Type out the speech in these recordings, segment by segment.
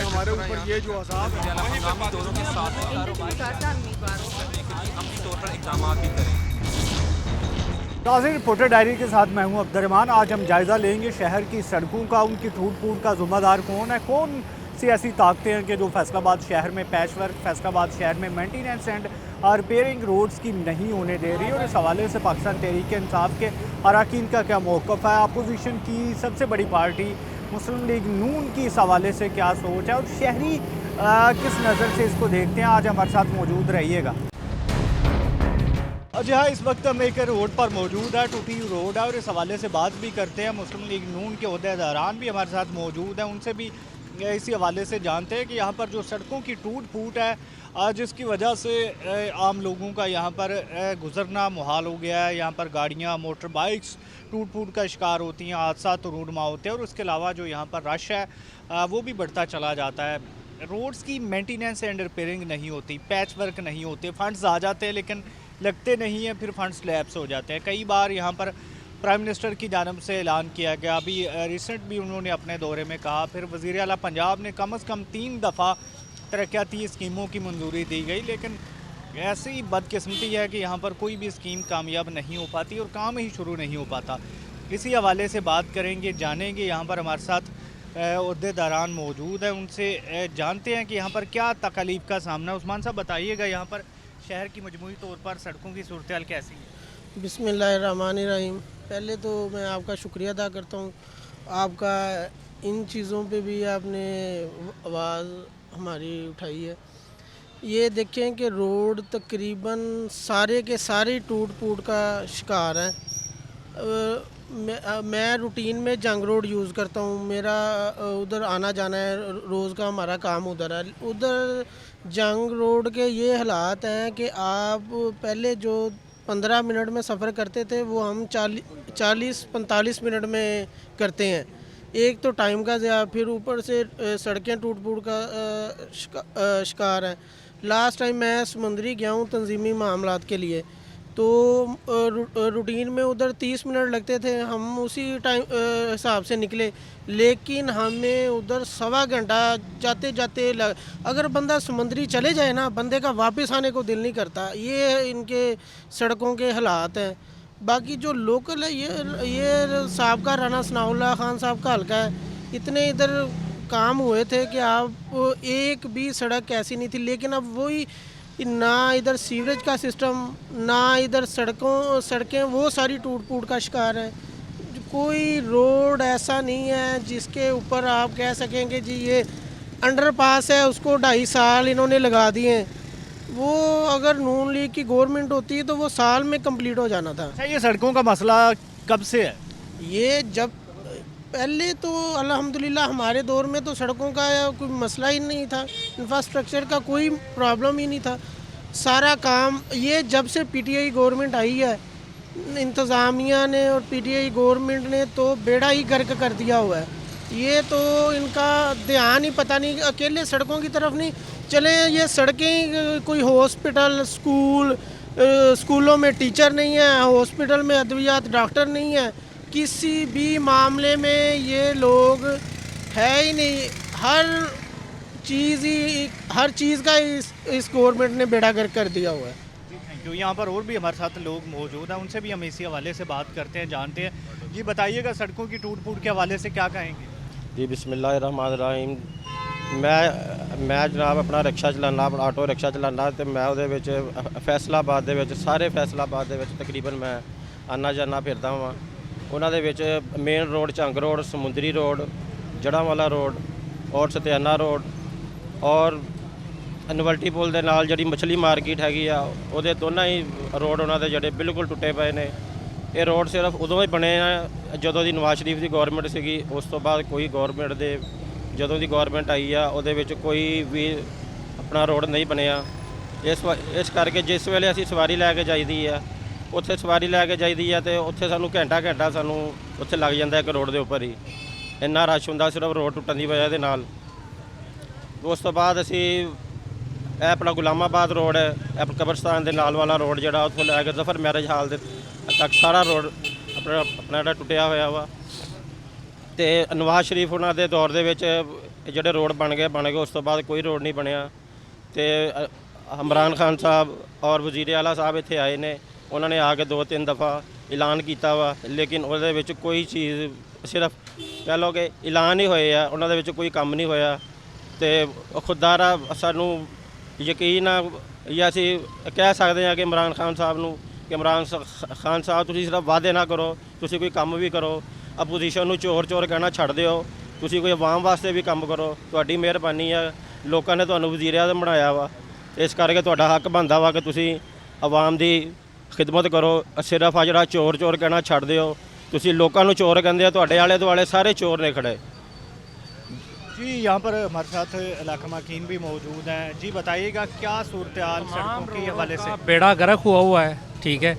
हमारे ऊपर ये जो अज़ाब है हंगामी दौरों के साथ अमली तौर पर इक़दाम भी करें। ताज़ा रिपोर्टर डायरी के साथ मैं हूं अब्दुर्रहमान। आज हम जायज़ा लेंगे शहर की सड़कों का, उनकी टूट फूट का ज़िम्मेदार कौन है, कौन सी ऐसी ताकतें हैं कि जो फैसलाबाद शहर में पैच वर्क, फैसलाबाद शहर में मेंटेनेंस एंड रिपेयरिंग रोड्स की नहीं होने दे रही। और इस हवाले से पाकिस्तान तहरीक इंसाफ के अरकान का क्या मौक़िफ़ है, अपोजिशन की सबसे बड़ी पार्टी मुस्लिम लीग नून की इस हवाले से क्या सोच है और शहरी किस नज़र से इसको देखते हैं। आज हमारे साथ मौजूद रहिएगा। जी हाँ, इस वक्त हम एक रोड पर मौजूद है, टूटी रोड है, और इस हवाले से बात भी करते हैं। मुस्लिम लीग नून के ओहदेदारान भी हमारे साथ मौजूद हैं, उनसे भी इसी हवाले से जानते हैं कि यहाँ पर जो सड़कों की टूट फूट है जिसकी वजह से आम लोगों का यहाँ पर गुजरना मुहाल हो गया है। यहाँ पर गाड़ियाँ, मोटर बाइक्स टूट फूट का शिकार होती हैं, हादसा तो रूडमा होते हैं, और उसके अलावा जो यहाँ पर रश है वो भी बढ़ता चला जाता है। रोड्स की मेंटेनेंस एंड रिपेयरिंग नहीं होती, पैच वर्क नहीं होते, फंड्स आ जाते हैं लेकिन लगते नहीं हैं, फिर फंड्स लैप्स हो जाते हैं। कई बार यहाँ पर प्राइम मिनिस्टर की जानब से ऐलान किया गया, अभी रिसेंट भी उन्होंने अपने दौरे में कहा, फिर वज़ीर आला पंजाब ने कम से कम 3 दफ़ा तरक्याती स्कीमों की मंजूरी दी गई, लेकिन ऐसी बदकिस्मती है कि यहाँ पर कोई भी स्कीम कामयाब नहीं हो पाती और काम ही शुरू नहीं हो पाता। इसी हवाले से बात करेंगे, जानेंगे। यहाँ पर हमारे साथ ओहदेदारान मौजूद हैं, उनसे जानते हैं कि यहाँ पर क्या तकलीफ़ का सामना है। उस्मान साहब बताइएगा, यहाँ पर शहर की मजमूई तौर पर सड़कों की सूरत हाल कैसी है? बिस्मिल्लाहिर्रहमानिर्रहीम। पहले तो मैं आपका शुक्रिया अदा करता हूँ, आपका इन चीज़ों पे भी आपने आवाज़ हमारी उठाई है। ये देखें कि रोड तकरीबन सारे के सारे टूट फूट का शिकार हैं। मैं रूटीन में जंग रोड यूज़ करता हूँ, मेरा उधर आना जाना है, रोज़ का हमारा काम उधर है। उधर जंग रोड के ये हालात हैं कि आप पहले जो 15 मिनट में सफ़र करते थे वो हम 40-45 मिनट में करते हैं। एक तो टाइम का ज़्यादा, फिर ऊपर से सड़कें टूट फूट का शिकार हैं। लास्ट टाइम मैं समुंदरी गया हूँ तंजीमी मामलात के लिए, तो रूटीन में उधर 30 मिनट लगते थे, हम उसी टाइम हिसाब से निकले, लेकिन हमें उधर 1.25 घंटा जाते जाते अगर बंदा समुंदरी चले जाए ना, बंदे का वापस आने को दिल नहीं करता। ये इनके सड़कों के हालात हैं। बाकी जो लोकल है, ये साहब का राना सनाउल्लाह खान साहब का हल्का है, इतने इधर काम हुए थे कि आप एक भी सड़क ऐसी नहीं थी, लेकिन अब वही ना इधर सीवरेज का सिस्टम, ना इधर सड़कें वो सारी टूट फूट का शिकार हैं। कोई रोड ऐसा नहीं है जिसके ऊपर आप कह सकेंगे जी ये अंडरपास है, उसको 2.5 साल इन्होंने लगा दिए हैं। वो अगर नून लीग की गवर्नमेंट होती तो वो साल में कंप्लीट हो जाना था। अच्छा, ये सड़कों का मसला कब से है? ये जब पहले तो अल्हम्दुलिल्लाह हमारे दौर में तो सड़कों का कोई मसला ही नहीं था, इंफ्रास्ट्रक्चर का कोई प्रॉब्लम ही नहीं था। सारा काम ये जब से पीटीआई गवर्नमेंट आई है, इंतज़ामिया ने और पीटीआई गवर्नमेंट ने तो बेड़ा ही गर्क कर दिया हुआ है। ये तो इनका ध्यान ही पता नहीं, अकेले सड़कों की तरफ नहीं चले। ये सड़कें, कोई हॉस्पिटल, स्कूलों में टीचर नहीं है, हॉस्पिटल में अद्वियात डॉक्टर नहीं है, किसी भी मामले में ये लोग है ही नहीं। हर चीज़ का इस गवर्नमेंट ने बेड़ा गर्क कर दिया हुआ है। Thank you. यहाँ पर और भी हमारे साथ लोग मौजूद हैं, उनसे भी हम इसी हवाले से बात करते हैं, जानते हैं। जी बताइएगा, सड़कों की टूट फूट के हवाले से क्या कहेंगे? जी बिस्मिल्लाहिर्रहमानिर्रहीम। मैं जनाब अपना रिक्शा चलाना, अपना आटो रिक्शा चलाना, तो मैं ਉਹਦੇ ਵਿੱਚ फैसलाबाद ਦੇ ਵਿੱਚ ਸਾਰੇ फैसलाबाद ਦੇ ਵਿੱਚ तकरीबन मैं आना जाना फिरदा वां। ਉਹਨਾਂ ਦੇ ਵਿੱਚ मेन रोड ਝੰਗ रोड, ਸਮੁੰਦਰੀ रोड, ਜੜ੍ਹਾਂਵਾਲਾ रोड और ਸਤਿਆਨਾ रोड और ਯੂਨੀਵਰਸਿਟੀ ਪੁਲ ਦੇ ਨਾਲ ਜਿਹੜੀ ਮਛਲੀ ਮਾਰਕੀਟ ਹੈਗੀ ਆ, ਉਹਦੇ ਦੋਨਾਂ ਹੀ ਰੋਡ ਉਹਨਾਂ ਦੇ ਜਿਹੜੇ ਬਿਲਕੁਲ ਟੁੱਟੇ ਪਏ ਨੇ। ਇਹ ਰੋਡ ਸਿਰਫ ਉਦੋਂ ਹੀ ਬਣੇ ਆ ਜਦੋਂ ਦੀ ਨਵਾਜ਼ ਸ਼ਰੀਫ ਦੀ ਗਵਰਨਮੈਂਟ ਸੀਗੀ, ਉਸ ਤੋਂ ਬਾਅਦ ਕੋਈ ਗਵਰਨਮੈਂਟ ਦੇ ਜਦੋਂ ਦੀ ਗਵਰਨਮੈਂਟ ਆਈ ਆ ਉਹਦੇ ਵਿੱਚ ਕੋਈ ਵੀ ਆਪਣਾ ਰੋਡ ਨਹੀਂ ਬਣਿਆ। ਇਸ ਕਰਕੇ ਜਿਸ ਵੇਲੇ ਅਸੀਂ ਸਵਾਰੀ ਲੈ ਕੇ ਜਾਈਦੀ ਆ, ਉੱਥੇ ਸਵਾਰੀ ਲੈ ਕੇ ਜਾਈਦੀ ਆ ਤੇ ਉੱਥੇ ਸਾਨੂੰ ਘੰਟਾ ਸਾਨੂੰ ਉੱਥੇ ਲੱਗ ਜਾਂਦਾ ਇੱਕ ਰੋਡ ਦੇ ਉੱਪਰ ਹੀ, ਇੰਨਾ ਰਸ਼ ਹੁੰਦਾ ਸਿਰਫ ਰੋਡ ਟੁੱਟਣ ਦੀ ਵਜ੍ਹਾ ਦੇ ਨਾਲ। ਉਸ ਤੋਂ ਬਾਅਦ ਅਸੀਂ ਇਹ ਆਪਣਾ ਗੁਲਾਮਾਬਾਦ ਰੋਡ ਹੈ, ਕਬਰਸਤਾਨ ਦੇ ਨਾਲ ਵਾਲਾ ਰੋਡ ਜਿਹੜਾ ਉੱਥੋਂ ਲੈ ਕੇ ਜ਼ਫਰ ਮੈਰਿਜ ਹਾਲ ਦੇ ਤੱਕ ਸਾਰਾ ਰੋਡ ਆਪਣਾ ਜਿਹੜਾ ਟੁੱਟਿਆ ਹੋਇਆ ਵਾ। ਤੇ ਨਵਾਜ਼ ਸ਼ਰੀਫ ਉਹਨਾਂ ਦੇ ਦੌਰ ਦੇ ਵਿੱਚ ਜਿਹੜੇ ਰੋਡ ਬਣ ਗਏ ਉਸ ਤੋਂ ਬਾਅਦ ਕੋਈ ਰੋਡ ਨਹੀਂ ਬਣਿਆ। ਤੇ ਇਮਰਾਨ ਖਾਨ ਸਾਹਿਬ ਔਰ ਵਜ਼ੀਰ ਆਲਾ ਸਾਹਿਬ ਇੱਥੇ ਆਏ ਨੇ, ਉਹਨਾਂ ਨੇ ਆ ਕੇ 2-3 ਦਫਾ ਐਲਾਨ ਕੀਤਾ ਵਾ, ਲੇਕਿਨ ਉਹਦੇ ਵਿੱਚ ਕੋਈ ਚੀਜ਼ ਸਿਰਫ ਕਹਿ ਲਓ ਕਿ ਐਲਾਨ ਹੀ ਹੋਏ ਆ, ਉਹਨਾਂ ਦੇ ਵਿੱਚ ਕੋਈ ਕੰਮ ਨਹੀਂ ਹੋਇਆ। ਤੇ ਖੁਦਾਰਾ ਸਾਨੂੰ ਯਕੀਨ ਆ ਜਾਂ ਅਸੀਂ ਕਹਿ ਸਕਦੇ ਹਾਂ ਕਿ ਇਮਰਾਨ ਖਾਨ ਸਾਹਿਬ ਨੂੰ ਕਿ ਇਮਰਾਨ ਖਾਨ ਸਾਹਿਬ ਤੁਸੀਂ ਸਿਰਫ ਵਾਅਦੇ ਨਾ ਕਰੋ, ਤੁਸੀਂ ਕੋਈ ਕੰਮ ਵੀ ਕਰੋ। ਅਪੋਜੀਸ਼ਨ ਨੂੰ ਚੋਰ ਕਹਿਣਾ ਛੱਡ ਦਿਓ, ਤੁਸੀਂ ਕੋਈ ਆਵਾਮ ਵਾਸਤੇ ਵੀ ਕੰਮ ਕਰੋ। ਤੁਹਾਡੀ ਮਿਹਰਬਾਨੀ ਆ, ਲੋਕਾਂ ਨੇ ਤੁਹਾਨੂੰ ਵਜ਼ੀਰ ਆਜ਼ਮ ਬਣਾਇਆ ਵਾ, ਇਸ ਕਰਕੇ ਤੁਹਾਡਾ ਹੱਕ ਬਣਦਾ ਵਾ ਕਿ ਤੁਸੀਂ ਆਵਾਮ ਦੀ ਖਿਦਮਤ ਕਰੋ। ਸਿਰਫ ਆ ਜਿਹੜਾ ਚੋਰ ਕਹਿਣਾ ਛੱਡ ਦਿਓ। ਤੁਸੀਂ ਲੋਕਾਂ ਨੂੰ ਚੋਰ ਕਹਿੰਦੇ ਆ, ਤੁਹਾਡੇ ਆਲੇ ਦੁਆਲੇ ਸਾਰੇ ਚੋਰ ਨੇ खड़े। जी यहाँ पर हमारे साथ इलाका माकीन भी मौजूद हैं। जी बताइएगा क्या सूरत हाल सड़कों के हवाले से? बेड़ा गर्क हुआ है, ठीक है।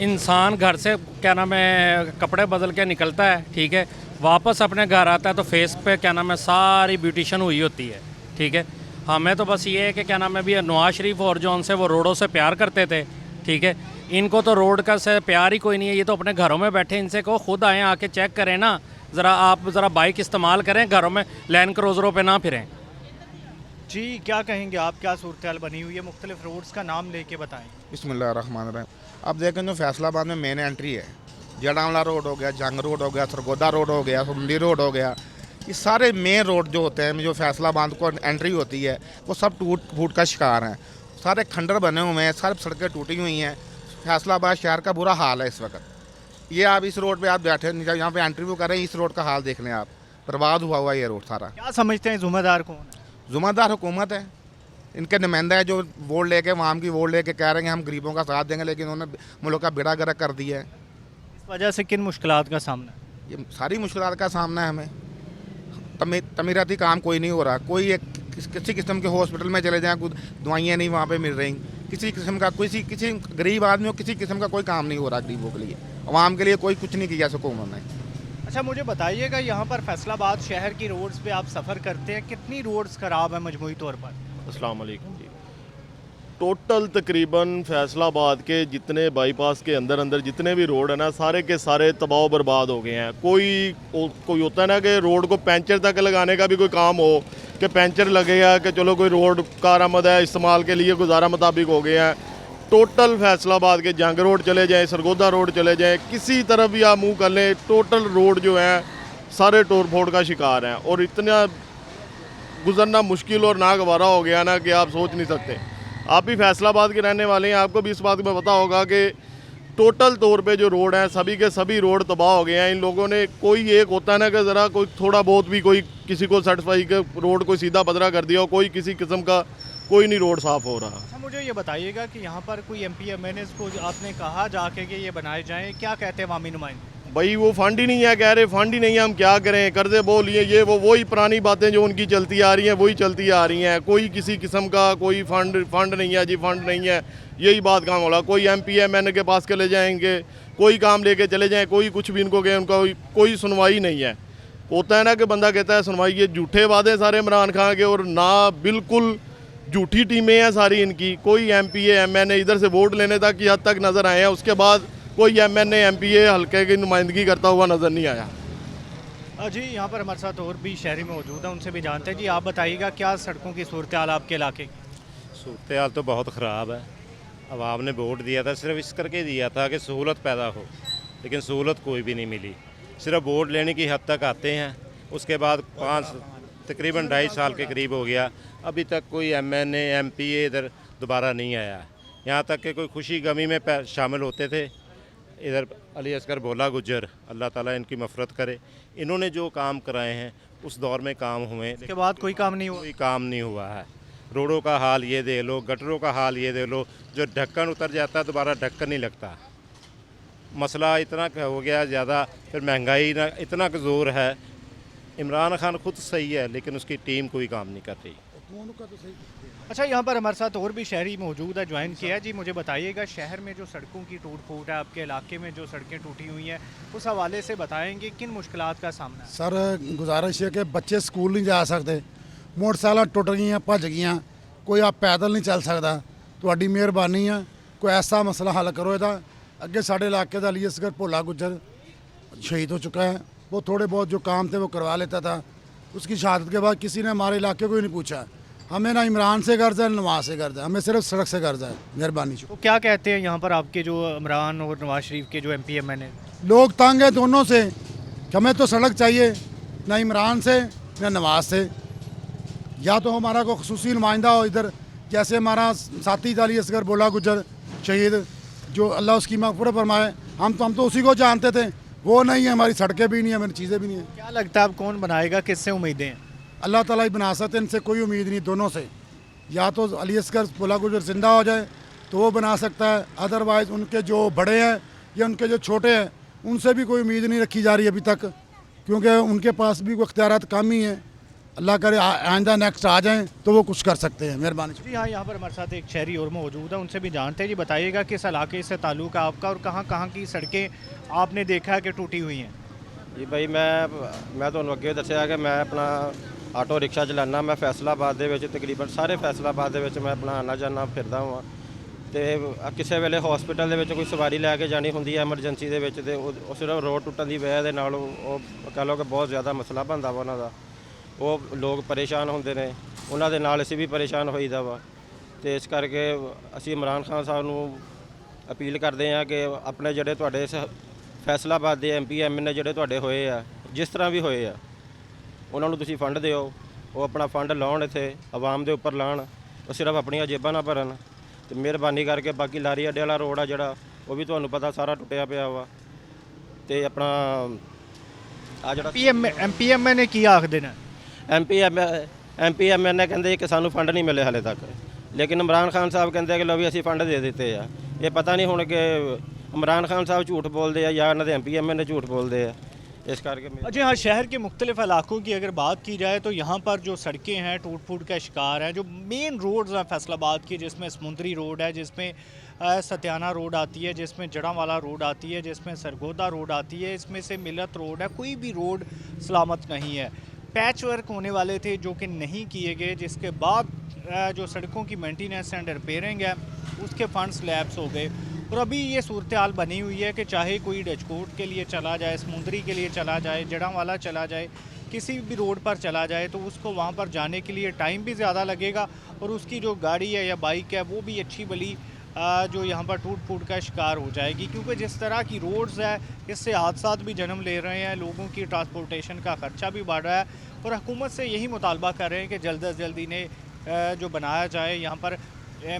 इंसान घर से क्या नाम है कपड़े बदल के निकलता है, ठीक है, वापस अपने घर आता है तो फेस पे क्या नाम है सारी ब्यूटिशन हुई होती है, ठीक है। हमें तो बस ये है कि क्या नाम है भी नवाज शरीफ और जो उनसे वो रोडों से प्यार करते थे, ठीक है। इनको तो रोड का से प्यार ही कोई नहीं है, ये तो अपने घरों में बैठे। इनसे कहो खुद आएँ, आके चेक करें ना ज़रा, आप ज़रा बाइक इस्तेमाल करें, घरों में लैंड क्रूज़रों पे ना फिरें। जी क्या कहेंगे आप, क्या सूरत हाल बनी हुई है? मुख्तलिफ रोड्स का नाम लेके बताएं। बिस्मिल्लाहिर्रहमानिर्रहीम। अब देखें जो फैसलाबाद में मेन एंट्री है, जड़ावला रोड हो गया, जंग रोड हो गया, सरगोदा रोड हो गया, सुंदी रोड हो गया, ये सारे मेन रोड जो होते हैं जो फैसलाबाद को एंट्री होती है वो सब टूट फूट का शिकार हैं। सारे खंडर बने हुए हैं, सारी सड़कें टूटी हुई हैं। फैसलाबाद शहर का बुरा हाल है इस वक्त। ये आप इस रोड पे आप बैठे यहाँ पे इंटरव्यू कर रहे हैं, इस रोड का हाल देख लें आप, बर्बाद हुआ ये रोड सारा। क्या समझते हैं जिम्मेदार कौन है? जुम्मेदार हुकूमत है, इनके नुमाइंदा है जो वोट लेके आवाम की वोट लेके कह रहे हैं हम गरीबों का साथ देंगे, लेकिन उन्होंने मुल्क का बेड़ा गर्क कर दिया है। इस वजह से किन मुश्किलात का सामना? ये सारी मुश्किलात का सामना है हमें। तमीराती काम कोई नहीं हो रहा, कोई एक किसी किस्म के हॉस्पिटल में चले जाएँ, कुछ दवाइयाँ नहीं वहाँ पे मिल रही, किसी किस्म का किसी गरीब आदमी को किसी किस्म का कोई काम नहीं हो रहा गरीबों के लिए, आवाम के लिए कोई कुछ नहीं किया हुकूमत ने। अच्छा मुझे बताइएगा यहाँ पर फैसलाबाद शहर की रोड्स पे आप सफ़र करते हैं, कितनी रोड्स ख़राब है मजमूई तौर पर? अस्सलाम वालेकुम जी। टोटल तकरीबन फैसलाबाद के जितने बाईपास के अंदर जितने भी रोड है ना, सारे के सारे तबाह बर्बाद हो गए हैं। कोई होता है ना कि रोड को पैंचर तक लगाने का भी कोई काम हो कि पैंचर लगेगा कि चलो कोई रोड कारआमद है, इस्तेमाल के लिए गुजारा मुताबिक हो गए हैं। टोटल फैसलाबाद के जंग रोड चले जाएँ, सरगोदा रोड चले जाएँ, किसी तरफ भी आप मुँह कर लें, टोटल रोड जो हैं सारे तोड़ फोड़ का शिकार हैं। और इतना गुजरना मुश्किल और नागवारा हो गया ना कि आप सोच नहीं सकते। आप भी फैसलाबाद के रहने वाले हैं, आपको भी इस बात में पता होगा कि टोटल तौर पे जो रोड हैं सभी के सभी रोड तबाह हो गए हैं। इन लोगों ने कोई एक होता है ना कि ज़रा कोई थोड़ा बहुत भी कोई किसी को सेटिस्फाई के रोड को सीधा पदरा कर दिया हो, कोई किसी किस्म का कोई नहीं रोड साफ़ हो रहा। अच्छा मुझे ये बताइएगा कि यहाँ पर कोई MP MNA को आपने कहा जाके कि ये बनाए जाएँ, क्या कहते हैं अवामी नुमाइंदे? भाई वो फंड ही नहीं है, कह रहे फंड ही नहीं है, हम क्या करें, कर्जे बोल लिए, ये वही पुरानी बातें जो उनकी चलती आ रही हैं वही चलती आ रही हैं। कोई किसी किस्म का कोई फंड नहीं है जी, फंड नहीं है, यही बात काम हो रहा। कोई MP MNA के पास चले जाएंगे, कोई काम लेके चले जाएं, कोई कुछ भी इनको कहे, उनका कोई सुनवाई नहीं है। होता है ना कि बंदा कहता है सुनवाई, ये झूठे वादे सारे इमरान खान के, और ना बिल्कुल झूठी टीमें हैं सारी इनकी। कोई MP MNA इधर से वोट लेने तक की हद तक नज़र आए हैं, उसके बाद कोई MNA MPA हल्के की नुमाइंदगी करता हुआ नज़र नहीं आया। जी यहाँ पर हमारे साथ और भी शहरी मौजूद हैं, उनसे भी जानते हैं। जी आप बताइएगा क्या सड़कों की सूरत हाल आपके इलाके की? सूरत हाल तो बहुत ख़राब है। आवाम ने वोट दिया था, सिर्फ इस करके दिया था कि सहूलत पैदा हो, लेकिन सहूलत कोई भी नहीं मिली। सिर्फ वोट लेने की हद तक आते हैं, उसके बाद तकरीबन 2.5 साल के करीब हो गया, अभी तक कोई MNA MPA इधर दोबारा नहीं आया। यहाँ तक कि कोई खुशी गमी में शामिल होते थे। इधर अली असगर भोला गुज्जर, अल्लाह ताला इनकी मफ़रत करे, इन्होंने जो काम कराए हैं उस दौर में काम हुए, उसके बाद कोई काम नहीं हुआ? कोई काम नहीं हुआ है। रोडों का हाल ये देख लो, गटरों का हाल ये देख लो, जो ढक्कन उतर जाता है दोबारा ढक्कन नहीं लगता। मसला इतना हो गया ज़्यादा, फिर महंगाई ना इतना ज़ोर है। इमरान खान खुद सही है लेकिन उसकी टीम कोई काम नहीं कर रही। अच्छा यहाँ पर हमारे साथ और भी शहरी मौजूद है, ज्वाइन किया है। जी मुझे बताइएगा शहर में जो सड़कों की टूट फूट है, आपके इलाके में जो सड़कें टूटी हुई हैं, उस हवाले से बताएंगे किन मुश्किलात का सामना है? सर गुजारिश है कि बच्चे स्कूल नहीं जा सकते, मोटरसाइकिल टुट गई भज गई, कोई आप पैदल नहीं चल सकता। ਤੁਹਾਡੀ ਮਿਹਰਬਾਨੀ है, कोई ऐसा मसला हल करो ਇਹਦਾ। अगे साढ़े इलाके का अली असगर भोला गुज्जर शहीद हो चुका है, वो थोड़े बहुत जो काम थे वो करवा लेता था, उसकी शहादत के बाद किसी ने हमारे इलाके को ही नहीं पूछा। हमें ना इमरान से गर्ज है ना नवाज से गर्ज है, हमें सिर्फ सड़क से गर्ज है। मेहरबानी। तो क्या कहते हैं यहाँ पर आपके जो इमरान और नवाज शरीफ के जो MP MN है? लोग तंग हैं दोनों से कि हमें तो सड़क चाहिए, ना इमरान से ना नवाज से। या तो हमारा कोई खसूसी नुमाइंदा हो इधर, जैसे हमारा साथी अली असगर बोला गुजर शहीद, जो अल्लाह उसकी मग़फ़िरत फरमाए, हम तो उसी को जानते थे। वो नहीं है, हमारी सड़कें भी नहीं है, हमारी चीज़ें भी नहीं है। क्या लगता है अब कौन बनाएगा, किससे उम्मीदें हैं? अल्लाह ताला ही बना सकते हैं, इनसे कोई उम्मीद नहीं दोनों से। या तो अली असगर बोला गुजर जिंदा हो जाए तो वो बना सकता है, अदरवाइज़ उनके जो बड़े हैं या उनके जो छोटे हैं उनसे भी कोई उम्मीद नहीं रखी जा रही अभी तक, क्योंकि उनके पास भी कोई इख्तियारात कम ही हैं। अल्लाह करे आइंदा नेक्स्ट आ जाएं तो वो कुछ कर सकते हैं। मेहरबानी। जी हाँ, यहाँ पर हमारे साथ एक शहरी और मौजूद है, उनसे भी जानते हैं। जी बताइएगा किस इलाके से ताल्लुक़ है आपका और कहाँ कहाँ की सड़कें आपने देखा है कि टूटी हुई हैं? जी भाई मैं ਤੁਹਾਨੂੰ ਅੱਗੇ ਦੱਸਿਆ ਕਿ ਮੈਂ ਆਪਣਾ ਆਟੋ ਰਿਕਸ਼ਾ ਚਲਾਉਂਦਾ। ਮੈਂ ਫੈਸਲਾਬਾਦ ਦੇ ਵਿੱਚ ਤਕਰੀਬਨ ਸਾਰੇ ਫੈਸਲਾਬਾਦ ਦੇ ਵਿੱਚ ਮੈਂ ਆਪਣਾ ਆਉਣਾ ਜਾਣਾ ਫਿਰਦਾ ਹਾਂ ਤੇ ਕਿਸੇ ਵੇਲੇ ਹਸਪੀਟਲ ਦੇ ਵਿੱਚ ਕੋਈ ਸਵਾਰੀ ਲੈ ਕੇ ਜਾਣੀ ਹੁੰਦੀ ਹੈ ਐਮਰਜੈਂਸੀ ਦੇ ਵਿੱਚ ਤੇ ਉਹ ਸਿਰਫ ਰੋਡ ਟੁੱਟਣ ਦੀ ਵਜ੍ਹਾ ਦੇ ਨਾਲ ਉਹ ਕਹ ਲਓ ਕਿ ਬਹੁਤ ਜ਼ਿਆਦਾ ਮਸਲਾ ਬਣਦਾ ਵਾ ਉਹਨਾਂ ਦਾ। ਉਹ ਲੋਕ ਪਰੇਸ਼ਾਨ ਹੁੰਦੇ ਨੇ, ਉਹਨਾਂ ਦੇ ਨਾਲ ਅਸੀਂ ਵੀ ਪਰੇਸ਼ਾਨ ਹੋਈਦਾ ਵਾ। ਤੇ ਇਸ ਕਰਕੇ ਅਸੀਂ ਇਮਰਾਨ ਖਾਨ ਸਾਹਿਬ ਨੂੰ ਅਪੀਲ ਕਰਦੇ ਹਾਂ ਕਿ ਆਪਣੇ ਜਿਹੜੇ ਤੁਹਾਡੇ ਫੈਸਲਾਬਾਦ ਦੇ MP MN ਜਿਹੜੇ ਤੁਹਾਡੇ ਹੋਏ ਆ, ਜਿਸ ਤਰ੍ਹਾਂ ਵੀ ਹੋਏ ਆ, ਉਹਨਾਂ ਨੂੰ ਤੁਸੀਂ ਫੰਡ ਦਿਓ। ਉਹ ਆਪਣਾ ਫੰਡ ਲਾਉਣ, ਇੱਥੇ ਆਵਾਮ ਦੇ ਉੱਪਰ ਲਾਉਣ, ਉਹ ਸਿਰਫ ਆਪਣੀਆਂ ਜੇਬਾਂ ਨਾ ਭਰਨ। ਤੇ ਮਿਹਰਬਾਨੀ ਕਰਕੇ ਬਾਕੀ ਲਾਰੀ ਅੱਡੇ ਵਾਲਾ ਰੋਡ ਆ ਜਿਹੜਾ, ਉਹ ਵੀ ਤੁਹਾਨੂੰ ਪਤਾ ਸਾਰਾ ਟੁੱਟਿਆ ਪਿਆ ਵਾ। ਤੇ ਆਪਣਾ ਆ ਜਿਹੜਾ MP MN ਨੇ ਕੀ ਆਖਦੇ ਨੇ? MP MN ਨੇ ਕਹਿੰਦੇ ਕਿ ਸਾਨੂੰ ਫੰਡ ਨਹੀਂ ਮਿਲੇ ਹਾਲੇ ਤੱਕ, ਲੇਕਿਨ ਇਮਰਾਨ ਖਾਨ ਸਾਹਿਬ ਕਹਿੰਦੇ ਕਿ ਲਓ ਵੀ ਅਸੀਂ ਫੰਡ ਦੇ ਦਿੱਤੇ ਆ। ਇਹ ਪਤਾ ਨਹੀਂ ਹੁਣ ਕਿ इमरान खान साहब झूठ बोलते हैं या इन्होंने MP MN ने झूठ बोलते हैं। इस करके जी हाँ, शहर के मुख्तलिफ इलाकों की अगर बात की जाए तो यहाँ पर जो सड़कें हैं टूट फूट का शिकार है। जो मेन रोड्स हैं फैसलाबाद की, जिसमें समुंदरी रोड है, जिसमें सत्याना रोड आती है, जिसमें जड़ांवाला रोड आती है, जिसमें सरगोदा रोड आती है, इसमें से मिलत रोड है, कोई भी रोड सलामत नहीं है। पैच वर्क होने वाले थे जो कि नहीं किए गए, जिसके बाद जो सड़कों की मेंटेनेंस एंड रिपेयरिंग है उसके फंड्स लैप्स हो गए। और अभी ये सूरत हाल बनी हुई है कि चाहे कोई डचकोट के लिए चला जाए, समुंदरी के लिए चला जाए, जड़ांवाला चला जाए, किसी भी रोड पर चला जाए तो उसको वहाँ पर जाने के लिए टाइम भी ज़्यादा लगेगा और उसकी जो गाड़ी है या बाइक है वो भी अच्छी भली जो यहाँ पर टूट फूट का शिकार हो जाएगी। क्योंकि जिस तरह की रोड्स है इससे हादसा भी जन्म ले रहे हैं, लोगों की ट्रांसपोर्टेशन का ख़र्चा भी बढ़ रहा है और हुकूमत से यही मुतालबा कर रहे हैं कि जल्द अज जल्द इन्हें जो बनाया जाए, यहाँ पर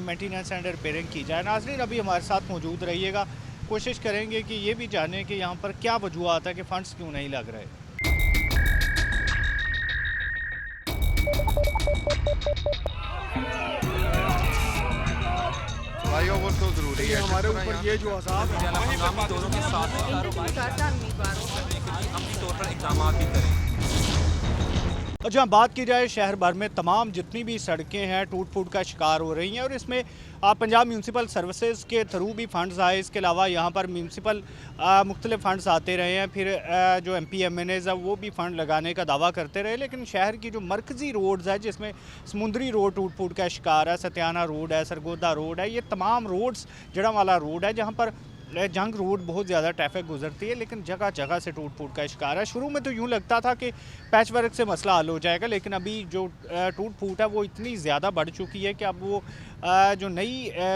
मेंटेनेंस एंड रिपेयरिंग की जाए। नाज़रीन अभी हमारे साथ मौजूद रहिएगा, कोशिश करेंगे कि ये भी जानें कि यहाँ पर क्या वजूहत है कि फ़ंड्स क्यों नहीं लग रहे। फ्लाईओवर तो ज़रूरी है हमारे ऊपर। ये जो हंगामी दौरों के साथ अमली तौर पर इक़दाम भी करें। और जहाँ बात की जाए शहर भर में तमाम जितनी भी सड़कें हैं टूट फूट का शिकार हो रही हैं और इसमें पंजाब म्यूनसिपल सर्विसेज के थ्रू भी फ़ंड्स आए। इसके अलावा यहाँ पर म्यूनसिपल मुख्तलिफ फ़ंड्स आते रहे हैं, फिर जो MP MNs है वो भी फ़ंड लगाने का दावा करते रहे। लेकिन शहर की जो मरकज़ी रोड्स है जिसमें समुंदरी रोड टूट फूट का शिकार है, सत्याना रोड है, सरगोदा रोड है, ये तमाम रोड्स, जड़ांवाला रोड है जहाँ पर जंग रोड बहुत ज़्यादा ट्रैफिक गुजरती है, लेकिन जगह जगह से टूट फूट का शिकार है। शुरू में तो यूँ लगता था कि पैच वर्क से मसला हल हो जाएगा, लेकिन अभी जो टूट फूट है वो इतनी ज़्यादा बढ़ चुकी है कि अब वो जो नई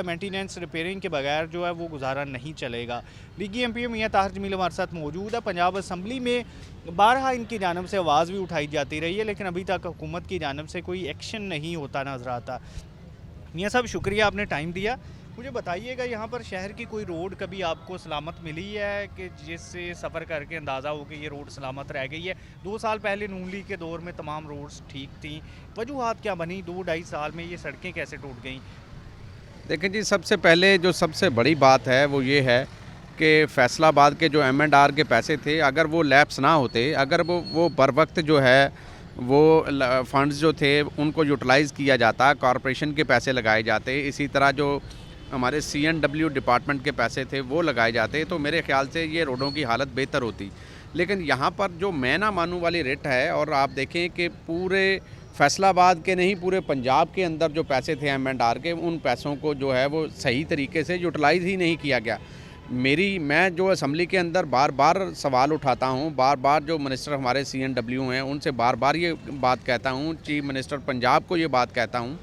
मेंटेनेंस रिपेयरिंग के बगैर जो है वो गुजारा नहीं चलेगा। लीगी MP मियां ताहिर जमील हमारे साथ मौजूद है। पंजाब असम्बली में बारहा इनकी जानब से आवाज़ भी उठाई जाती रही है, लेकिन अभी तक हुकूमत की जानब से कोई एक्शन नहीं होता नज़र आता। मियां साहब शुक्रिया, आपने टाइम दिया। मुझे बताइएगा यहाँ पर शहर की कोई रोड कभी आपको सलामत मिली है कि जिससे सफ़र करके अंदाज़ा हो कि ये रोड सलामत रह गई है? 2 साल पहले नून लीग के दौर में तमाम रोड्स ठीक थी, वजूहात क्या बनी? 2-2.5 साल में ये सड़कें कैसे टूट गईं? देखें जी, सबसे पहले जो सबसे बड़ी बात है वो ये है कि फैसलाबाद के जो M&R के पैसे थे, अगर वो लैप्स ना होते, अगर वो बर वक्त जो है वो फंड्स जो थे उनको यूटिलाइज़ किया जाता, कॉरपोरेशन के पैसे लगाए जाते, इसी तरह जो हमारे CNW डिपार्टमेंट के पैसे थे वो लगाए जाते, तो मेरे ख्याल से ये रोडों की हालत बेहतर होती। लेकिन यहाँ पर जो मैं ना मानूं वाली रेट है, और आप देखें कि पूरे फैसलाबाद के नहीं पूरे पंजाब के अंदर जो पैसे थे M&R के, उन पैसों को जो है वो सही तरीके से यूटिलाइज़ ही नहीं किया गया। मैं जो असम्बली के अंदर बार बार सवाल उठाता हूँ, बार बार जो मिनिस्टर हमारे CNW हैं उनसे बार बार ये बात कहता हूँ, चीफ मिनिस्टर पंजाब को ये बात कहता हूँ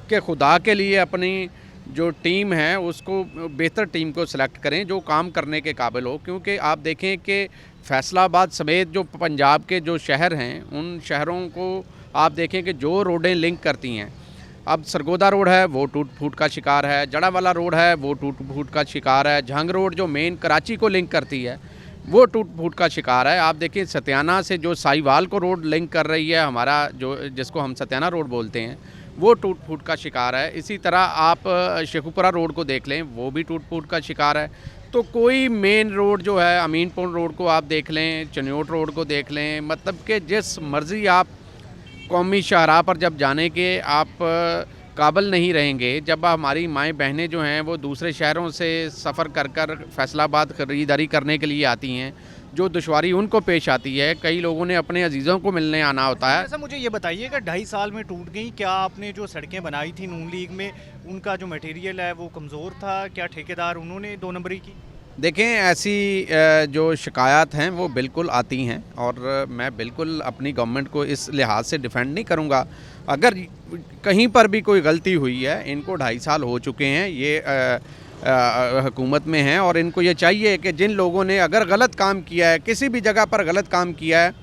कि खुदा के लिए अपनी जो टीम है उसको बेहतर टीम को सिलेक्ट करें जो काम करने के काबिल हो। क्योंकि आप देखें कि फैसलाबाद समेत जो पंजाब के जो शहर हैं उन शहरों को आप देखें कि जो रोडें लिंक करती हैं, अब सरगोदा रोड है वो टूट फूट का शिकार है, जड़ावाला रोड है वो टूट फूट का शिकार है, झंग रोड जो मेन कराची को लिंक करती है वो टूट फूट का शिकार है। आप देखिए सत्याना से जो साहिवाल को रोड लिंक कर रही है हमारा जो जिसको हम सत्याना रोड बोलते हैं वो टूट फूट का शिकार है। इसी तरह आप शेखुपुरा रोड को देख लें वो भी टूट फूट का शिकार है। तो कोई मेन रोड जो है अमीनपुर रोड को आप देख लें, चन्योट रोड को देख लें, मतलब कि जिस मर्ज़ी आप कौमी शाहराह पर जब जाने के आप काबिल नहीं रहेंगे, जब हमारी माएँ बहनें जो हैं वो दूसरे शहरों से सफ़र कर कर फैसलाबाद खरीदारी करने के लिए आती हैं, जो दुश्वारी उनको पेश आती है, कई लोगों ने अपने अजीज़ों को मिलने आना होता है। ऐसा मुझे ये बताइएगा 2.5 साल में टूट गई, क्या आपने जो सड़कें बनाई थी नून लीग में उनका जो मटेरियल है वो कमज़ोर था, क्या ठेकेदार उन्होंने 2 नंबरी की? देखें ऐसी जो शिकायत हैं वो बिल्कुल आती हैं और मैं बिल्कुल अपनी गवर्नमेंट को इस लिहाज से डिफेंड नहीं करूँगा। अगर कहीं पर भी कोई गलती हुई है, इनको 2.5 साल हो चुके हैं ये हुकूमत में हैं और इनको ये चाहिए कि जिन लोगों ने अगर गलत काम किया है, किसी भी जगह पर गलत काम किया है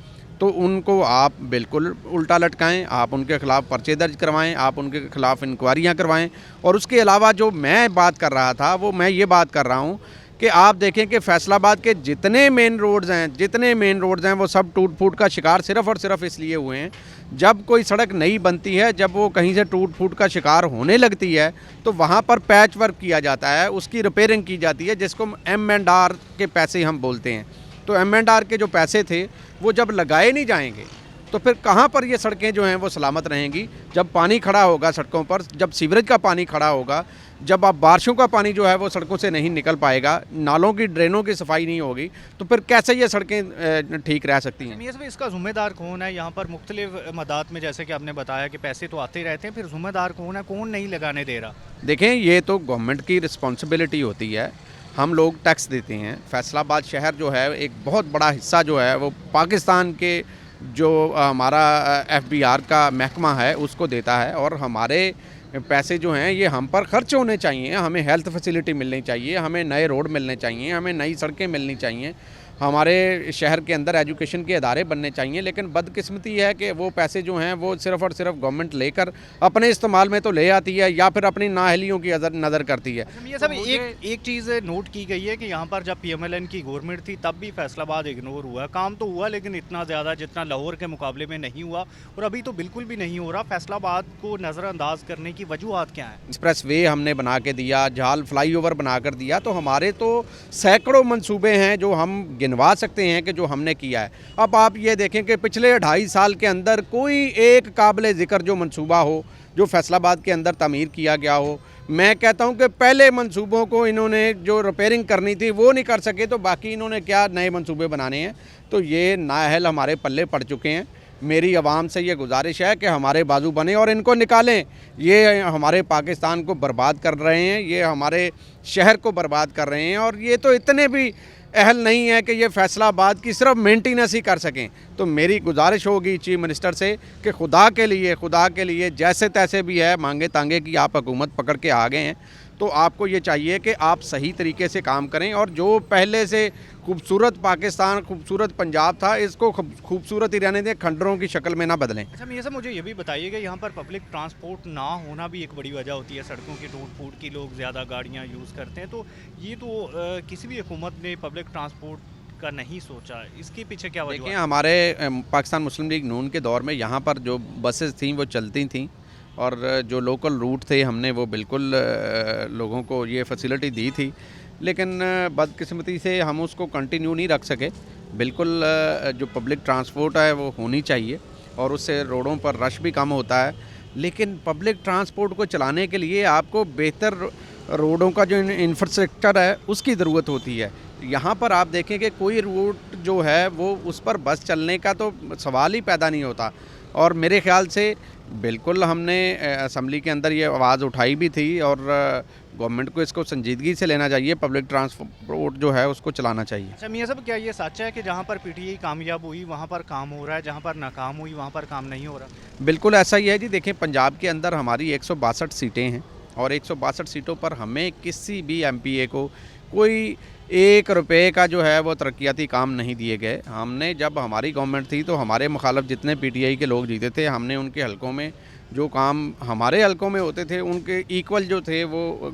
तो उनको आप बिल्कुल उल्टा लटकाएं, आप उनके ख़िलाफ़ पर्चे दर्ज करवाएं, आप उनके ख़िलाफ़ इंक्वायरियाँ करवाएं। और उसके अलावा जो मैं बात कर रहा था वो मैं ये बात कर रहा हूँ कि आप देखें कि फैसलाबाद के जितने मेन रोड्स हैं वो सब टूट फूट का शिकार सिर्फ़ और सिर्फ इसलिए हुए हैं जब कोई सड़क नई बनती है, जब वो कहीं से टूट फूट का शिकार होने लगती है तो वहाँ पर पैच वर्क किया जाता है, उसकी रिपेयरिंग की जाती है जिसको M&R के पैसे हम बोलते हैं। तो M&R के जो पैसे थे वो जब लगाए नहीं जाएंगे तो फिर कहाँ पर ये सड़कें जो हैं वो सलामत रहेंगी। जब पानी खड़ा होगा सड़कों पर, जब सीवरेज का पानी खड़ा होगा, जब आप बारिशों का पानी जो है वो सड़कों से नहीं निकल पाएगा, नालों की ड्रेनों की सफाई नहीं होगी, तो फिर कैसे ये सड़कें ठीक रह सकती हैं। ये सब इसका ज़िम्मेदार कौन है? यहाँ पर मुख्तलिफ मदात में जैसे कि आपने बताया कि पैसे तो आते रहते हैं, फिर ज़िम्मेदार कौन है, कौन नहीं लगाने दे रहा? देखें ये तो गवर्नमेंट की रिस्पॉन्सिबिलिटी होती है, हम लोग टैक्स देते हैं। फैसलाबाद शहर जो है एक बहुत बड़ा हिस्सा जो है वो पाकिस्तान के जो हमारा FBR का महकमा है उसको देता है और हमारे पैसे जो हैं ये हम पर खर्च होने चाहिए। हमें हेल्थ फैसिलिटी मिलनी चाहिए, हमें नए रोड मिलने चाहिए, हमें नई सड़कें मिलनी चाहिए, हमारे शहर के अंदर एजुकेशन के इदारे बनने चाहिए। लेकिन बदकिस्मती है कि वो पैसे जो हैं वो सिर्फ़ और सिर्फ गवर्नमेंट लेकर अपने इस्तेमाल में तो ले आती है या फिर अपनी नाअहलियों की नज़र करती है। ये सब एक चीज़ नोट की गई है कि यहाँ पर जब PMLN की गवर्नमेंट थी तब भी फैसलाबाद इग्नोर हुआ, काम तो हुआ लेकिन इतना ज़्यादा जितना लाहौर के मुकाबले में नहीं हुआ और अभी तो बिल्कुल भी नहीं हो रहा। फैसलाबाद को नज़रअंदाज करने की वजूहत क्या है? एक्सप्रेस वे हमने बना के दिया, जाल फ्लाईओवर बना कर दिया, तो हमारे तो सैकड़ों मंसूबे हैं जो हम गिनवा सकते हैं कि जो हमने किया है। अब आप ये देखें कि पिछले 2.5 साल के अंदर कोई एक काबिल ज़िक्र जो मंसूबा हो जो फैसलाबाद के अंदर तमीर किया गया हो। मैं कहता हूं कि पहले मंसूबों को इन्होंने जो रिपेयरिंग करनी थी वो नहीं कर सके तो बाकी इन्होंने क्या नए मंसूबे बनाने हैं। तो ये नाअहल हमारे पल्ले पड़ चुके हैं। मेरी आवाम से ये गुजारिश है कि हमारे बाजू बने और इनको निकालें। ये हमारे पाकिस्तान को बर्बाद कर रहे हैं, ये हमारे शहर को बर्बाद कर रहे हैं और ये तो इतने भी अहल नहीं है कि ये फैसलाबाद की सिर्फ मेंटेनेंस ही कर सकें। तो मेरी गुजारिश होगी चीफ मिनिस्टर से कि खुदा के लिए जैसे तैसे भी है मांगे तांगे की आप हुकूमत पकड़ के आ गए हैं तो आपको ये चाहिए कि आप सही तरीके से काम करें और जो पहले से खूबसूरत पाकिस्तान, खूबसूरत पंजाब था, इसको खूबसूरत ही रहने दें, खंडरों की शक्ल में ना बदलें। अच्छा ये सब मुझे ये भी बताइएगा, यहाँ पर पब्लिक ट्रांसपोर्ट ना होना भी एक बड़ी वजह होती है, सड़कों की टूट फूट की, लोग ज़्यादा गाड़ियाँ यूज़ करते हैं, तो ये तो किसी भी हुकूमत ने पब्लिक ट्रांसपोर्ट का नहीं सोचा, इसके पीछे क्या वजह? देखिए हमारे पाकिस्तान मुस्लिम लीग नून के दौर में यहाँ पर जो बसेस थीं वो चलती थीं और जो लोकल रूट थे हमने वो बिल्कुल लोगों को ये फैसिलिटी दी थी, लेकिन बदकिस्मती से हम उसको कंटिन्यू नहीं रख सके। बिल्कुल जो पब्लिक ट्रांसपोर्ट है वो होनी चाहिए और उससे रोडों पर रश भी कम होता है, लेकिन पब्लिक ट्रांसपोर्ट को चलाने के लिए आपको बेहतर रोडों का जो इंफ्रास्ट्रक्चर है उसकी ज़रूरत होती है। यहाँ पर आप देखें कि कोई रूट जो है वो उस पर बस चलने का तो सवाल ही पैदा नहीं होता और मेरे ख्याल से बिल्कुल हमने असम्बली के अंदर ये आवाज़ उठाई भी थी और गवर्नमेंट को इसको संजीदगी से लेना चाहिए, पब्लिक ट्रांसपोर्ट जो है उसको चलाना चाहिए। अच्छा मियाँ साहब, क्या ये सच है कि जहाँ पर पीटीआई कामयाब हुई वहाँ पर काम हो रहा है, जहाँ पर नाकाम हुई वहाँ पर काम नहीं हो रहा? बिल्कुल ऐसा ही है जी। देखें, पंजाब के अंदर हमारी 162 सीटें हैं और 162 सीटों पर हमें किसी भी एमपीए को कोई 1 रुपये का जो है वो तरक्याती काम नहीं दिए गए। हमने, जब हमारी गवर्नमेंट थी तो हमारे मुखालफ जितने पीटीआई के लोग जीते थे, हमने उनके हलकों में जो काम हमारे हलकों में होते थे उनके इक्वल जो थे वो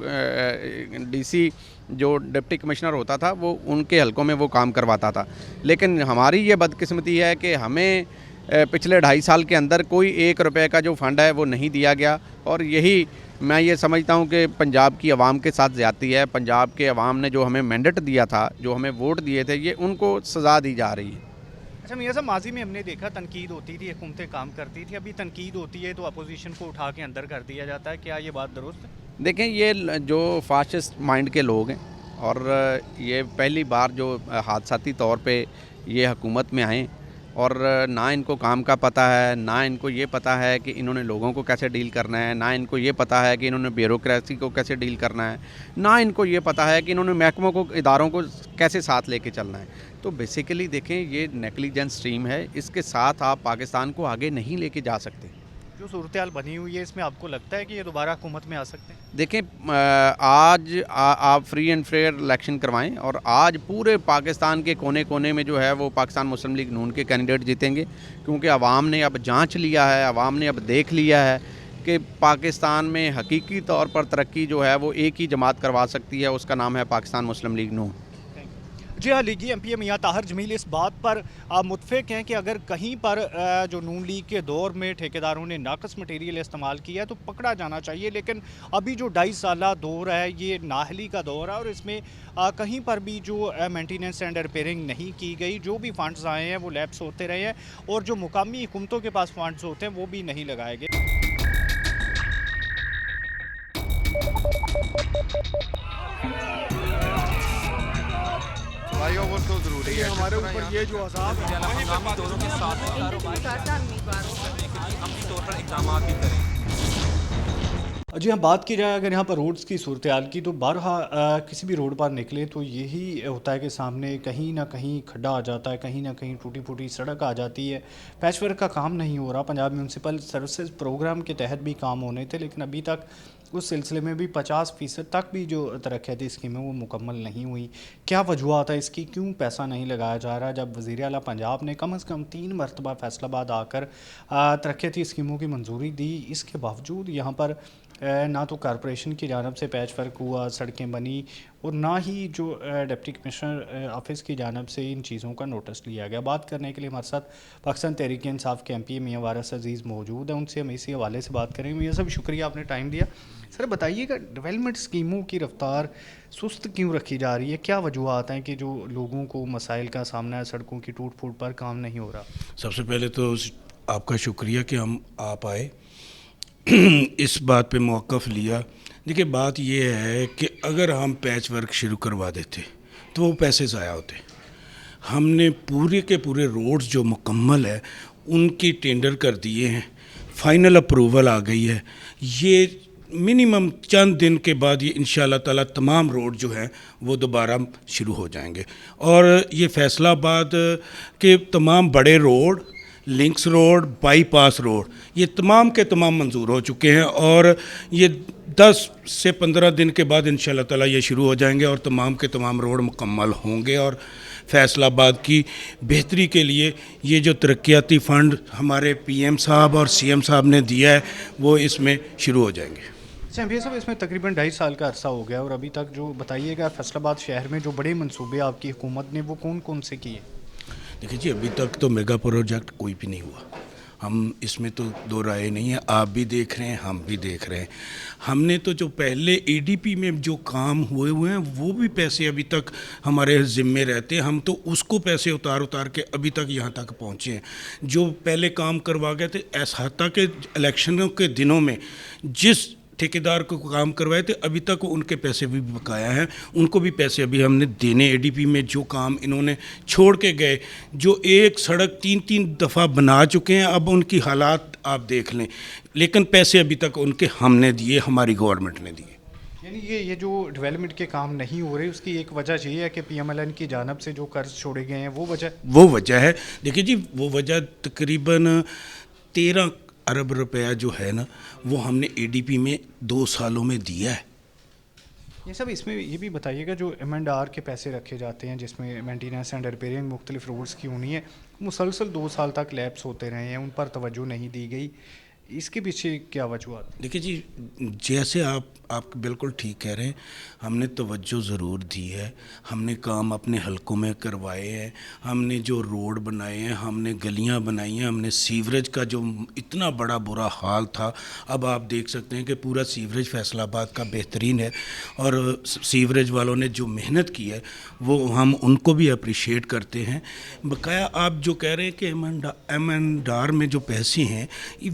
डीसी जो डिप्टी कमिश्नर होता था वो उनके हलकों में वो काम करवाता था। लेकिन हमारी ये बदकिस्मती है कि हमें पिछले 2.5 साल के अंदर कोई 1 रुपये का जो फंड है वो नहीं दिया गया और यही मैं ये समझता हूँ कि पंजाब की आवाम के साथ ज़्यादती है। पंजाब के आवाम ने जो हमें मैंडेट दिया था, जो हमें वोट दिए थे, ये उनको सज़ा दी जा रही है। अच्छा मियाँ साहब, माजी में हमने देखा तनकीद होती थी, हुकूमतें काम करती थी, अभी तनकीद होती है तो अपोजिशन को उठा के अंदर कर दिया जाता है, क्या ये बात दुरुस्त है? देखें, ये जो फाशिस्ट माइंड के लोग हैं और ये पहली बार जो हादसाती तौर पे ये हुकूमत में आए और ना इनको काम का पता है, ना इनको ये पता है कि इन्होंने लोगों को कैसे डील करना है, ना इनको ये पता है कि इन्होंने ब्यूरोक्रेसी को कैसे डील करना है, ना इनको ये पता है कि इन्होंने महकमों को, इदारों को कैसे साथ लेके चलना है। तो बेसिकली देखें, ये नेग्लिजेंस स्ट्रीम है, इसके साथ आप पाकिस्तान को आगे नहीं लेके जा सकते। जो सूरत हाल बनी हुई है, इसमें आपको लगता है कि ये दोबारा हुकूमत में आ सकते हैं? देखें, आज आप फ्री एंड फेयर इलेक्शन करवाएं और आज पूरे पाकिस्तान के कोने कोने में जो है वो पाकिस्तान मुस्लिम लीग नून के कैंडिडेट जीतेंगे, क्योंकि आवाम ने अब जांच लिया है, आवाम ने अब देख लिया है कि पाकिस्तान में हकीकी तौर पर तरक्की जो है वो एक ही जमात करवा सकती है, उसका नाम है पाकिस्तान मुस्लिम लीग नून। जी हाँ, लीगी एमपी मियाँ ताहिर जमील इस बात पर मुतफिक हैं कि अगर कहीं पर जो नून लीग के दौर में ठेकेदारों ने नाकस मटेरियल इस्तेमाल किया है तो पकड़ा जाना चाहिए, लेकिन अभी जो 2.5 साला दौर है ये नाहली का दौर है और इसमें कहीं पर भी जो मेंटेनेंस एंड रिपेयरिंग नहीं की गई, जो भी फंड्स आए हैं वो लैप्स होते रहे हैं और जो मुकामी हुकूमतों के पास फंड्स होते हैं वो भी नहीं लगाए गए। फ्लाईओवर तो ज़रूरी है हमारे ऊपर, ये जो अजाब है हंगामी दौरों के साथ अमली तौर पर इक़दाम भी करें। जी हाँ, बात की जाए अगर यहाँ पर रोड्स की सूरत हाल की, तो बारहा किसी भी रोड पर निकले तो यही होता है कि सामने कहीं ना कहीं खड्डा आ जाता है, कहीं ना कहीं टूटी फूटी सड़क आ जाती है। पैचवर्क का काम नहीं हो रहा। पंजाब म्यूनसिपल सर्विसेज प्रोग्राम के तहत भी काम होने थे, लेकिन अभी तक उस सिलसिले में भी 50% तक भी जो तरक्याती स्कीमें वो मुकम्मल नहीं हुई। क्या वजूहत है इसकी, क्यों पैसा नहीं लगाया जा रहा? जब वज़ीर आला पंजाब ने कम से कम 3 मरतबा फैसलाबाद आकर तरक्याती स्कीमों की मंजूरी दी, इसके बावजूद यहाँ पर ना तो कॉरपोरेशन की जानब से पैच वर्क हुआ, सड़कें बनी और ना ही जो डिप्टी कमिश्नर ऑफिस की जानब से इन चीज़ों का नोटिस लिया गया। बात करने के लिए हमारे साथ पाकिस्तान तहरीक इंसाफ के एमपी मियाँ वारिस अजीज़ मौजूद हैं, उनसे हम इसी हवाले से बात करेंगे। मियाँ साहब, शुक्रिया आपने टाइम दिया। सर बताइएगा, डेवलपमेंट स्कीमों की रफ्तार सुस्त क्यों रखी जा रही है? क्या वजूहत हैं कि जो लोगों को मसाइल का सामना है, सड़कों की टूट फूट पर काम नहीं हो रहा? सबसे पहले तो आपका शुक्रिया कि आप आए, इस बात पे मौक़िफ़ लिया। देखिए, बात ये है कि अगर हम पैच वर्क शुरू करवा देते तो वो पैसे ज़ाया होते। हमने पूरे के पूरे रोड्स जो मुकम्मल है उनकी टेंडर कर दिए हैं, फाइनल अप्रूवल आ गई है। ये मिनिमम चंद दिन के बाद ये इंशाल्लाह ताला तमाम रोड जो हैं वो दोबारा शुरू हो जाएंगे और ये फैसलाबाद के तमाम बड़े road, links road, bypass road, ये तमाम के तमाम मंजूर हो चुके हैं और ये 10 से 15 दिन के बाद इंशाल्लाह ताला ये शुरू हो जाएंगे और तमाम के तमाम रोड मुकम्मल होंगे और फैसलाबाद की बेहतरी के लिए ये जो तरक्याती फ़ंड हमारे पीएम साहब और सीएम साहब ने दिया है वो इसमें शुरू हो जाएंगे। एमपी साहब, इसमें तकरीबन 2.5 साल का अरसा हो गया और अभी तक जो बताइएगा फैसलाबाद शहर में जो बड़े मंसूबे आपकी हुकूमत ने वो कौन कौन से किए? देखिए जी, अभी तक तो मेगा प्रोजेक्ट कोई भी नहीं हुआ, हम इसमें तो दो राय नहीं है। आप भी देख रहे हैं, हम भी देख रहे हैं। हमने तो जो पहले एडीपी में जो काम हुए हैं वो भी पैसे अभी तक हमारे ज़िम्मे रहते हैं, हम तो उसको पैसे उतार के अभी तक यहाँ तक पहुँचे हैं। जो पहले काम करवा गए थे, ऐसा था कि इलेक्शनों के दिनों में जिस ठेकेदार को काम करवाए थे, अभी तक उनके पैसे भी बकाया हैं, उनको भी पैसे अभी हमने देने। एडीपी में जो काम इन्होंने छोड़ के गए, जो एक सड़क 3-3 दफ़ा बना चुके हैं, अब उनकी हालात आप देख लें, लेकिन पैसे अभी तक उनके हमने दिए, हमारी गवर्नमेंट ने दिए। यानी ये जो डेवलपमेंट के काम नहीं हो रहे, उसकी एक वजह ये है कि पीएमएलएन की जानब से जो कर्ज छोड़े गए हैं वो वजह है। देखिए जी, वो वजह तकरीबन 13 अरब रुपया जो है ना, वो हमने एडीपी में 2 सालों में दिया है। ये सब इसमें ये भी बताइएगा, जो M&R के पैसे रखे जाते हैं जिसमें मेंटेनेंस एंड रिपेयरिंग मुख्तलिफ रोड्स की होनी है, मुसलसल 2 साल तक लैप्स होते रहे हैं, उन पर तवज्जो नहीं दी गई, इसके पीछे क्या वजूहत? देखिए जी, जैसे आप बिल्कुल ठीक कह रहे हैं, हमने तवज्जो ज़रूर दी है, हमने काम अपने हलकों में करवाए हैं, हमने जो रोड बनाए हैं, हमने गलियां बनाई हैं, हमने सीवरेज का जो इतना बड़ा बुरा हाल था, अब आप देख सकते हैं कि पूरा सीवरेज फैसलाबाद का बेहतरीन है, और सीवरेज वालों ने जो मेहनत की है वो हम उनको भी अप्रिशिएट करते हैं। बकाया आप जो कह रहे हैं कि M&R में जो पैसे हैं,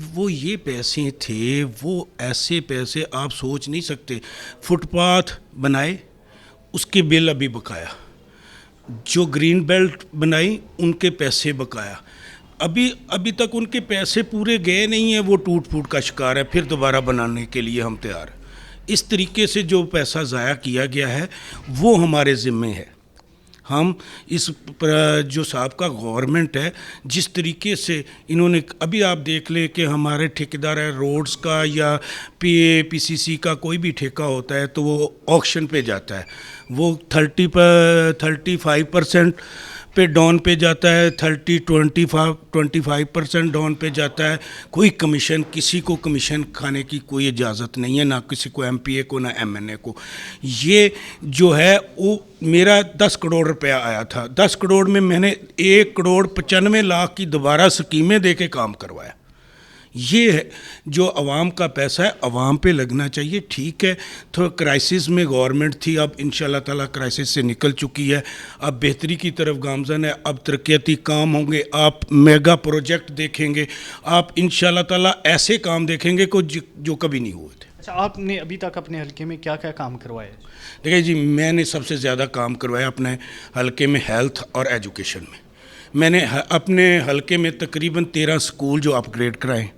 वो ये पैसे थे, वो ऐसे पैसे आप सोच नहीं सकते। फुटपाथ बनाए, उसके बिल अभी बकाया, जो ग्रीन बेल्ट बनाई उनके पैसे बकाया, अभी तक उनके पैसे पूरे गए नहीं हैं, वो टूट फूट का शिकार है, फिर दोबारा बनाने के लिए हम तैयार हैं। इस तरीके से जो पैसा ज़ाया किया गया है वो हमारे ज़िम्मे है। हम इस जो साहबका गवर्नमेंट है, जिस तरीके से इन्होंने, अभी आप देख लें कि हमारे ठेकेदार है रोड्स का या PCC का कोई भी ठेका होता है तो वो ऑक्शन पे जाता है, वो 35% पे डाउन पे जाता है, 25% डाउन पे जाता है। कोई कमीशन, किसी को कमीशन खाने की कोई इजाज़त नहीं है, ना किसी को MPA को ना MNA को। ये जो है वो मेरा 10 करोड़ रुपया आया था, 10 करोड़ में मैंने 1 करोड़ 95 लाख की दोबारा स्कीमें दे के काम करवाया। ये है जो आवाम का पैसा है, आवाम पे लगना चाहिए। ठीक है, थोड़ा क्राइसिस में गवर्नमेंट थी, अब इंशाल्लाह ताला क्राइसिस से निकल चुकी है, अब बेहतरी की तरफ गामज़न है, अब तरक्याती काम होंगे, आप मेगा प्रोजेक्ट देखेंगे, आप इंशाल्लाह ताला ऐसे काम देखेंगे को जो कभी नहीं हुए थे। अच्छा, आपने अभी तक अपने हलके में क्या क्या काम करवाए? देखिए जी, मैंने सबसे ज़्यादा काम करवाया अपने हलके में हेल्थ और एजुकेशन में। मैंने अपने हलके में तकरीबन 13 स्कूल जो अपग्रेड कराए।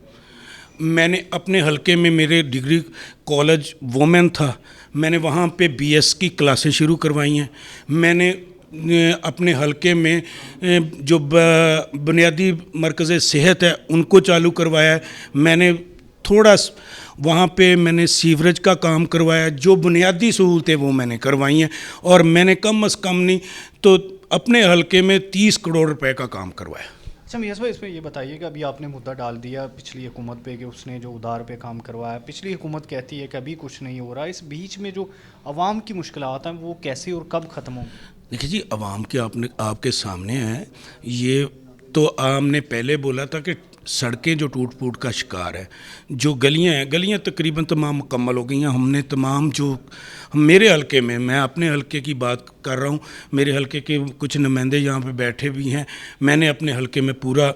मैंने अपने हलके में, मेरे डिग्री कॉलेज वोमेन था, मैंने वहाँ पे BS की क्लासें शुरू करवाई हैं। मैंने अपने हलके में जो बुनियादी मरकज़ सेहत है उनको चालू करवाया है। मैंने थोड़ा वहाँ पे मैंने सीवरेज का काम करवाया, जो बुनियादी सहूलतें वो मैंने करवाई हैं, और मैंने कम अज़ कम नहीं तो अपने हलके में 30 करोड़ रुपए का काम करवाया। अच्छा मियां भाई, इसमें ये बताइएगा, अभी आपने मुद्दा डाल दिया पिछली हुकूमत पे कि उसने जो उधार पे काम करवाया, पिछली हुकूमत कहती है कि अभी कुछ नहीं हो रहा, इस बीच में जो आवाम की मुश्किलात हैं वो कैसे और कब ख़त्म होंगी? देखिए जी, आवाम के आपके सामने है। ये तो आपने पहले बोला था कि सड़कें जो टूट फूट का शिकार है, जो गलियां हैं, गलियां तकरीबन तमाम मुकम्मल हो गई हैं। हमने तमाम जो मेरे हलके में, मैं अपने हलके की बात कर रहा हूं, मेरे हलके के कुछ नुमाइंदे यहाँ पे बैठे भी हैं, मैंने अपने हलके में पूरा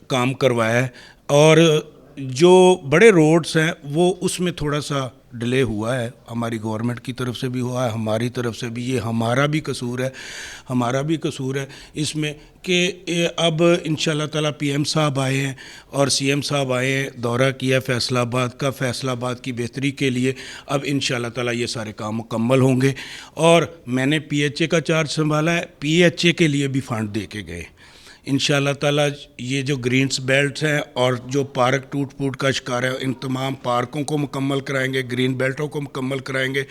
काम करवाया है। और जो बड़े रोड्स हैं वो उसमें थोड़ा सा डिले हुआ है, हमारी गवर्नमेंट की तरफ से भी हुआ है, हमारी तरफ से भी, ये हमारा भी कसूर है इसमें कि अब इंशाल्लाह ताला PM साहब आए हैं और CM साहब आए हैं, दौरा किया फैसलाबाद की बेहतरी के लिए। अब इंशाल्लाह ताला ये सारे काम मुकम्मल होंगे। और मैंने PHA का चार्ज संभाला है, PHA के लिए भी फंड दे के गए। इंशाल्लाह ताला ये जो ग्रीन्स बेल्ट हैं और जो पार्क टूट फूट का शिकार है, इन तमाम पार्कों को मुकम्मल कराएंगे, ग्रीन बेल्टों को मुकम्मल कराएंगे।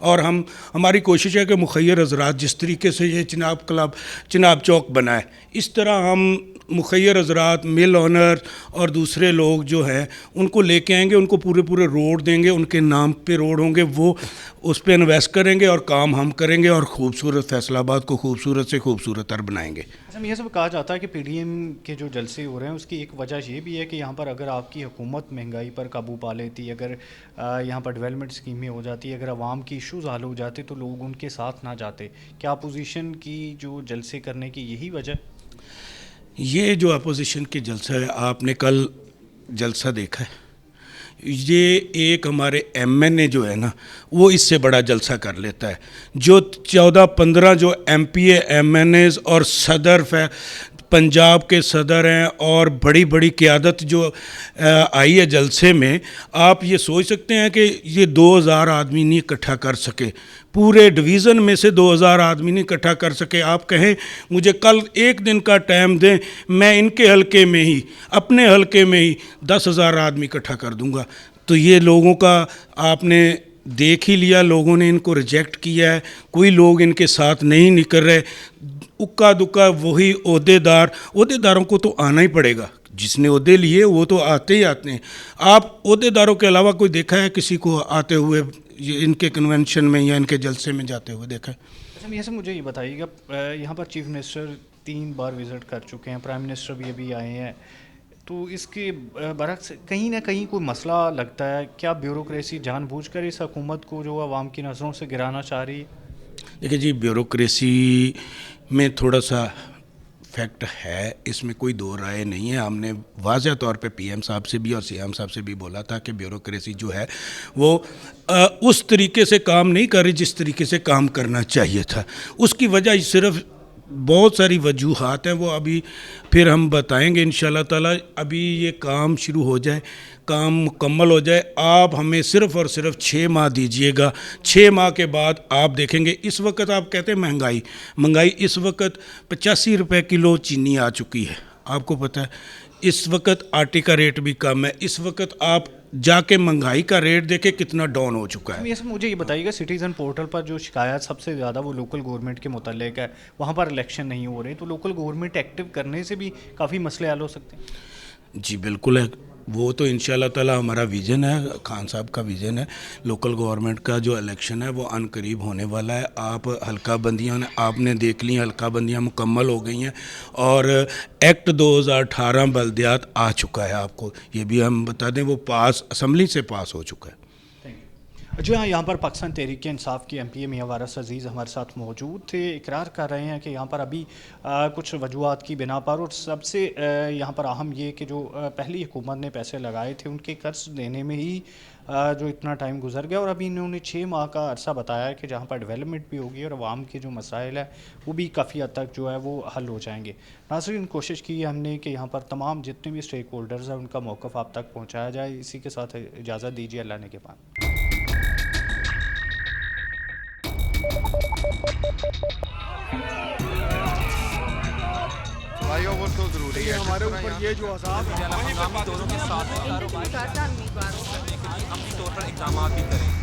और हमारी कोशिश है कि मुखैर हज़रात जिस तरीके से ये चिनाब चौक बनाए, इस तरह हम मुखैर हज़रात, मिल ऑनर और दूसरे लोग जो हैं उनको लेके आएंगे, उनको पूरे रोड देंगे, उनके नाम पे रोड होंगे, वो उस पर इन्वेस्ट करेंगे और काम हम करेंगे और खूबसूरत फैसलाबाद को खूबसूरत से खूबसूरत तर बनाएंगे। अच्छा, ये सब कहा जाता है कि PDM के जो जलसे हो रहे हैं उसकी एक वजह ये भी है कि यहाँ पर अगर आपकी हुकूमत महंगाई पर काबू पा लेती, अगर यहाँ पर डेवलपमेंट स्कीमें हो जाती, अगर आवाम की इशूज़ हल हो जाते तो लोग उनके साथ ना जाते। क्या अपोजिशन की जो जलसे करने की यही वजह? ये जो अपोजिशन के जलसा है, आपने कल जलसा देखा है, ये एक हमारे MNA जो है ना, वो इससे बड़ा जलसा कर लेता है। जो 14-15 जो MP MNAs और सदर पंजाब के सदर हैं और बड़ी बड़ी क़यादत जो आई है जलसे में, आप ये सोच सकते हैं कि ये 2000 आदमी नहीं इकट्ठा कर सके, पूरे डिवीज़न में से 2000 आदमी नहीं इकट्ठा कर सके। आप कहें मुझे कल एक दिन का टाइम दें, मैं इनके हलके में ही, अपने हलके में ही 10,000 आदमी इकट्ठा कर दूंगा। तो ये लोगों का आपने देख ही लिया, लोगों ने इनको रिजेक्ट किया है, कोई लोग इनके साथ नहीं निकल रहे। उक्का दुक्का वही ओहदेदारों को तो आना ही पड़ेगा, जिसने ओहदे लिए वो तो आते ही आते हैं। आप ओहदेदारों के अलावा कोई देखा है किसी को आते हुए इनके कन्वेंशन में या इनके जलसे में जाते हुए देखा है? अच्छा, ये सब मुझे ये बताइएगा, यहाँ पर चीफ मिनिस्टर 3 बार विज़िट कर चुके हैं, प्राइम मिनिस्टर भी अभी आए हैं, तो इसके बरक्स कहीं ना कहीं कोई मसला लगता है? क्या ब्यूरोक्रेसी जानबूझकर इस हुकूमत को जो आवाम की नज़रों से गिराना चाह रही है? देखिए जी, ब्यूरोक्रेसी में थोड़ा सा फैक्ट है, इसमें कोई दो राय नहीं है। हमने वाज़ह तौर पे PM साहब से भी और CM साहब से भी बोला था कि ब्यूरोक्रेसी जो है वो उस तरीके से काम नहीं कर रही जिस तरीके से काम करना चाहिए था। उसकी वजह सिर्फ बहुत सारी वजूहात हैं, वो अभी फिर हम बताएंगे इंशाल्लाह ताला। अभी ये काम शुरू हो जाए, काम मुकम्मल हो जाए, आप हमें सिर्फ़ और सिर्फ 6 माह दीजिएगा। 6 माह के बाद आप देखेंगे। इस वक्त आप कहते हैं महंगाई इस वक्त 85 रुपये किलो चीनी आ चुकी है, आपको पता है। इस वक्त आटे का रेट भी कम है। इस वक्त आप जाके महंगाई का रेट देखें कितना डाउन हो चुका है। मुझे ये बताइएगा, सिटीज़न पोर्टल पर जो शिकायत सबसे ज़्यादा वो लोकल गवर्नमेंट के मुतल्लिक है, वहाँ पर इलेक्शन नहीं हो रहे, तो लोकल गवर्नमेंट एक्टिव करने से भी काफ़ी मसले हल हो सकते हैं। जी बिल्कुल है, वो तो इंशाल्लाह ताला हमारा विज़न है, खान साहब का विज़न है। लोकल गवर्नमेंट का जो इलेक्शन है वो अनकरीब होने वाला है। आप हल्का बंदियाँ आपने देख ली, हल्का बंदियाँ मुकम्मल हो गई हैं और एक्ट 2018 बल्दियात आ चुका है। आपको ये भी हम बता दें, वो पास असम्बली से पास हो चुका है। जी हाँ, यहाँ पर पाकिस्तान तहरीक इंसाफ की MPA मियां वारिस अजीज़ हमारे साथ मौजूद थे। इकरार कर रहे हैं कि यहाँ पर अभी कुछ वजूहात की बिना पर, और सबसे यहाँ पर अहम ये कि जो पहली हुकूमत ने पैसे लगाए थे उनके कर्ज देने में ही जो इतना टाइम गुजर गया, और अभी इन्होंने 6 माह का अरसा बताया है कि जहाँ पर डेवलपमेंट भी होगी और आवाम के जो मसाइल है वो भी काफ़ी हद तक जो है वो हल हो जाएंगे। नाज़रीन, कोशिश की है हमने कि यहाँ पर तमाम जितने भी स्टेक होल्डर्स हैं उनका मौक़िफ़ आप तक पहुँचाया जाए। इसी के साथ इजाज़त दीजिए, अल्लाह ने के बाद। फ्लाईओवर तो ज़रूरी है हमारे ऊपर। ये जो दोनों के साथ अमली तौर पर इक़दाम भी करें।